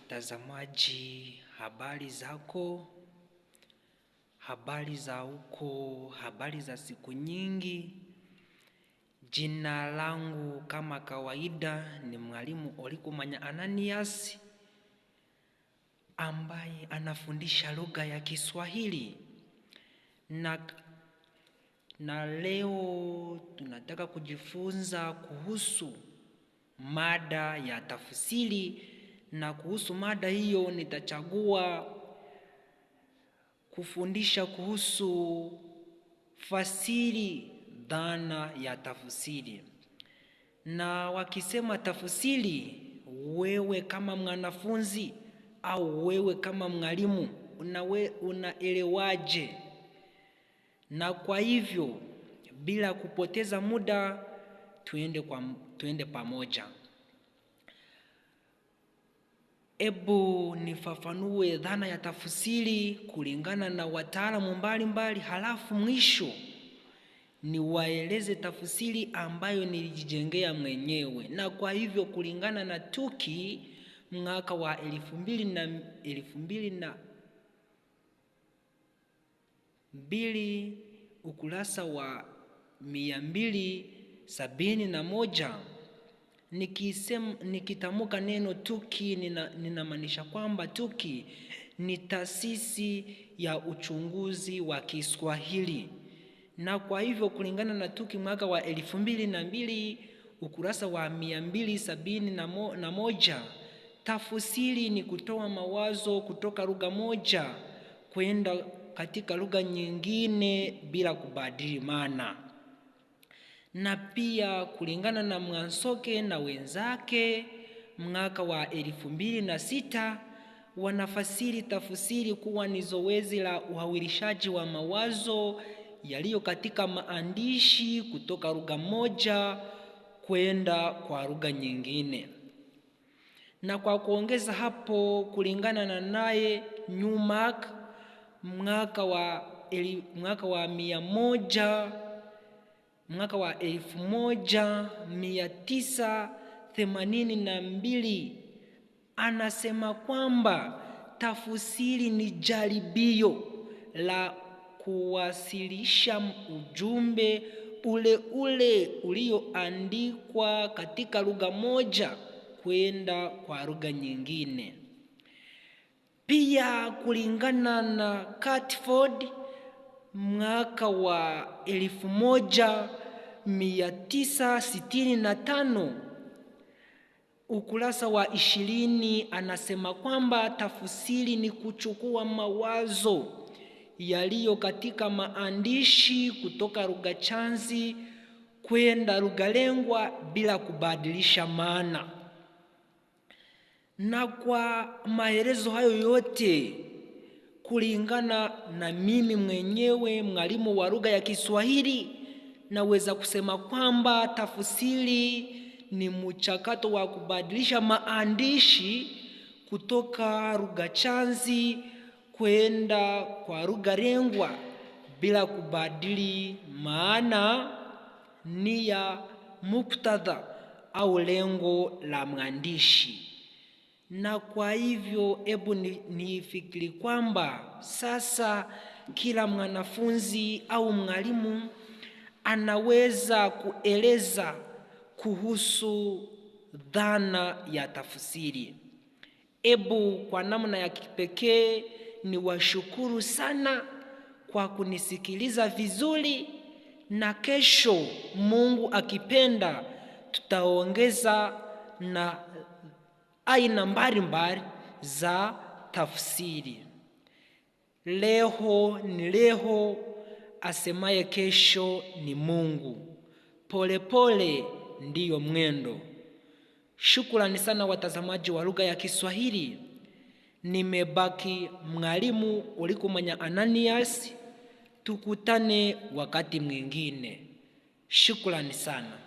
Watazamaji, habari zako, habari za huko, habari za siku nyingi. Jina langu kama kawaida ni Mwalimu Olikumanya Ananias, ambaye anafundisha lugha ya Kiswahili. Na leo tunataka kujifunza kuhusu mada ya tafsiri, na kuhusu mada hiyo nitachagua kufundisha kuhusu fasiri, dhana ya tafsiri. Na wakisema tafsiri, wewe kama mwanafunzi au wewe kama mwalimu unaelewaje? Na kwa hivyo bila kupoteza muda tuende pamoja. Ebu nifafanue dhana ya tafsiri kulingana na wataalamu mbalimbali, halafu mwisho niwaeleze tafsiri ambayo nilijijengea mwenyewe. Na kwa hivyo kulingana na TUKI mwaka wa 2002 ukurasa wa 271, nikitamuka neno TUKI ninamaanisha kwamba TUKI ni taasisi ya uchunguzi wa Kiswahili. Na kwa hivyo kulingana na TUKI mwaka wa 2002 ukurasa wa 271, tafsiri ni kutoa mawazo kutoka lugha moja kwenda katika lugha nyingine bila kubadili maana. Na pia kulingana na Mwansoke na wenzake mwaka wa 2006 wanafasiri tafsiri kuwa ni zoezi la uhawilishaji wa mawazo yaliyo katika maandishi kutoka lugha moja kwenda kwa lugha nyingine. Na kwa kuongeza hapo, kulingana na naye Newmark mwaka wa 1982 anasema kwamba tafsiri ni jaribio la kuwasilisha ujumbe ule ulioandikwa katika lugha moja kwenda kwa lugha nyingine. Pia kulingana na Catford mwaka wa 1965 ukurasa wa 20 anasema kwamba tafsiri ni kuchukua mawazo yaliyo katika maandishi kutoka lugha chanzi kwenda lugha lengwa bila kubadilisha maana. Na kwa maelezo hayo yote, kulingana na mimi mwenyewe mwalimu wa lugha ya Kiswahili, naweza kusema kwamba tafsiri ni mchakato wa kubadilisha maandishi kutoka lugha chanzi kwenda kwa lugha lengwa bila kubadili maana, nia, muktadha au lengo la mwandishi. Na kwa hivyo hebu nifikiri kwamba sasa kila mwanafunzi au mwalimu anaweza kueleza kuhusu dhana ya tafsiri. Hebu kwa namna ya kipekee niwashukuru sana kwa kunisikiliza vizuri, na kesho Mungu akipenda tutaongeza na aina mbalimbali za tafsiri. Leo ni leo, asemaye kesho ni Mungu. Polepole ndiyo mwendo. Shukrani sana watazamaji wa lugha ya Kiswahili. Nimebaki Mwalimu Olikumanya Ananias. Tukutane wakati mwingine. Shukrani sana.